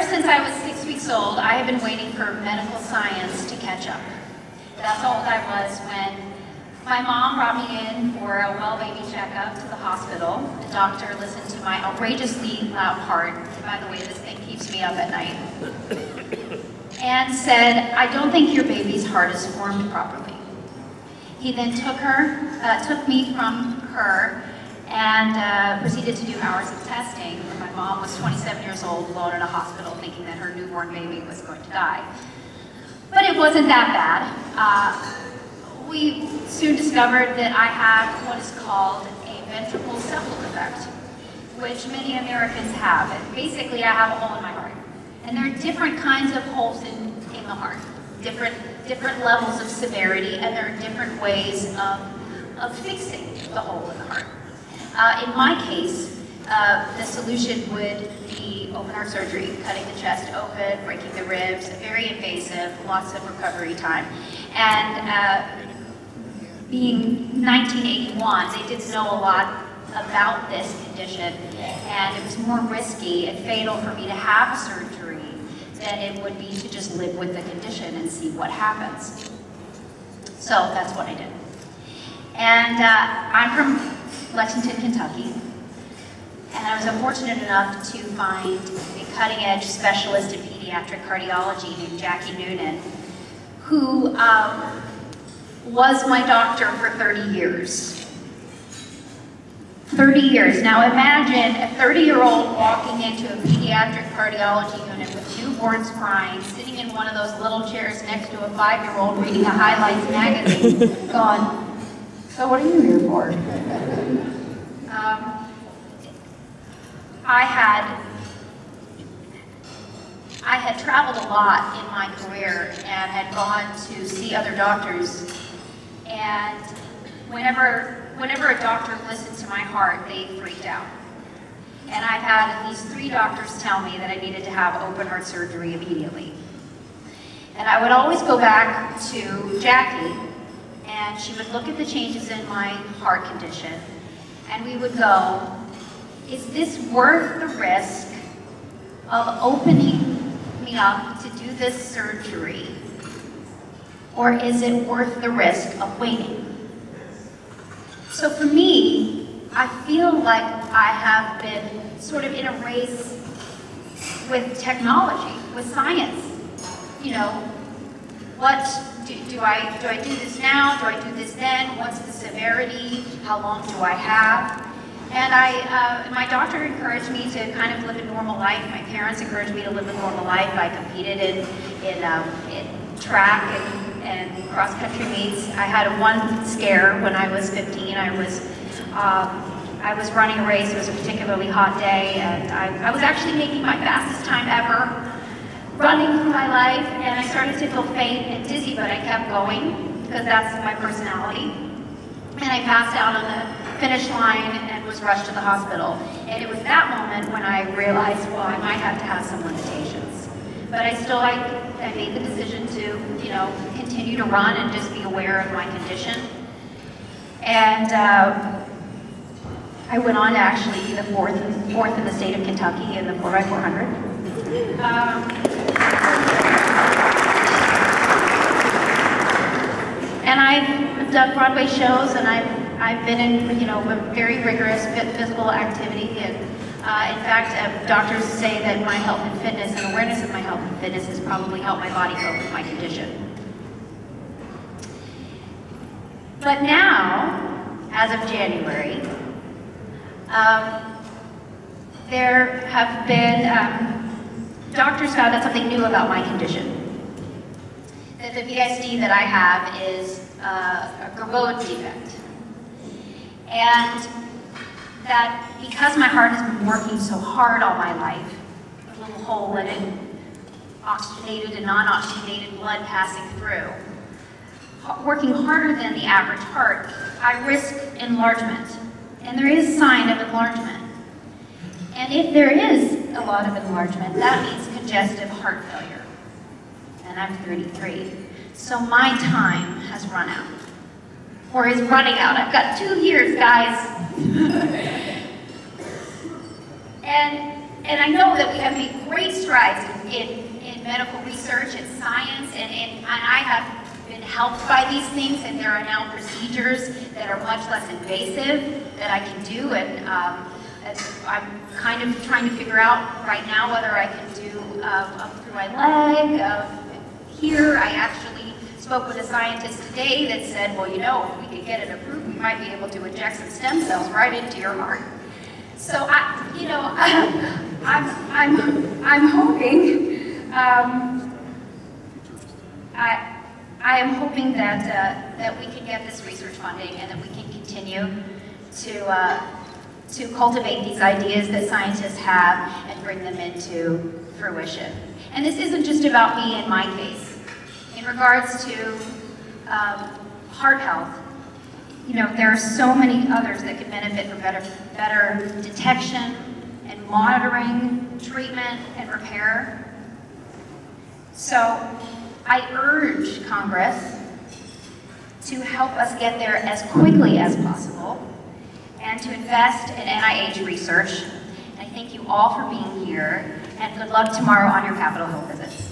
since I was 6 weeks old, I have been waiting for medical science to catch up. That's how old I was when my mom brought me in for a well baby checkup to the hospital. The doctor listened to my outrageously loud heart. By the way, this thing keeps me up at night. And said, "I don't think your baby's heart is formed properly." He then took me from her and proceeded to do hours of testing. My mom was 27 years old, alone in a hospital, thinking that her newborn baby was going to die. But it wasn't that bad. We soon discovered that I had what is called a ventricular septal defect, which many Americans have. And basically, I have a hole in my heart. And there are different kinds of holes in the heart, different levels of severity, and there are different ways of fixing the hole in the heart. In my case, the solution would be open heart surgery, cutting the chest open, breaking the ribs, very invasive, lots of recovery time. And being 1981, they didn't know a lot about this condition, and it was more risky and fatal for me to have surgery than it would be to just live with the condition and see what happens. So that's what I did. And I'm from Lexington, Kentucky, and I was unfortunate enough to find a cutting-edge specialist in pediatric cardiology named Jackie Noonan, who was my doctor for 30 years. 30 years. Now imagine a 30-year-old walking into a pediatric cardiology unit with newborns crying, sitting in one of those little chairs next to a 5-year-old reading a Highlights magazine, going, "So what are you here for?" I had traveled a lot in my career and had gone to see other doctors, and whenever a doctor listened to my heart, they freaked out. And I've had at least 3 doctors tell me that I needed to have open heart surgery immediately. And I would always go back to Jackie, and she would look at the changes in my heart condition, and we would go, "Is this worth the risk of opening me up to do this surgery, or is it worth the risk of waiting?" So for me, I feel like I have been sort of in a race with technology, with science. You know, what do I do this now? Do I do this then? What's the severity? How long do I have? And my doctor encouraged me to kind of live a normal life. My parents encouraged me to live a normal life. I competed in track and cross-country meets. I had one scare when I was 15. I was running a race. It was a particularly hot day, and I was actually making my fastest time ever, running through my life, and I started to feel faint and dizzy, but I kept going because that's my personality. And I passed out on the finish line and was rushed to the hospital. And it was that moment when I realized, well, I might have to have some limitations. But I made the decision to, you know, continue to run and just be aware of my condition. And I went on to actually be the fourth in the state of Kentucky in the 4x400. And I've done Broadway shows, and I've been in, you know, a very rigorous physical activity, and in fact, doctors say that my health and fitness and awareness of my health and fitness has probably helped my body cope with my condition. But now, as of January, there have been, doctors found out something new about my condition. That the VSD that I have is a Graboid defect. And that because my heart has been working so hard all my life, a little hole letting oxygenated and non-oxygenated blood passing through, working harder than the average heart, I risk enlargement. And there is a sign of enlargement. And if there is a lot of enlargement, that means congestive heart failure. And I'm 33. So my time has run out. Or is running out. I've got 2 years, guys. and I know that we have made great strides in medical research and science, and I have been helped by these things, and there are now procedures that are much less invasive that I can do, and I'm kind of trying to figure out right now whether I can do up through my leg, here. I actually spoke with a scientist today that said, well, you know, if we could get it approved, we might be able to inject some stem cells right into your heart. So I'm hoping, I am hoping that we can get this research funding and that we can continue to cultivate these ideas that scientists have and bring them into fruition. And this isn't just about me and my case. In regards to heart health, you know, there are so many others that could benefit from better detection and monitoring, treatment, and repair. So I urge Congress to help us get there as quickly as possible and to invest in NIH research. And I thank you all for being here, and good luck tomorrow on your Capitol Hill visits.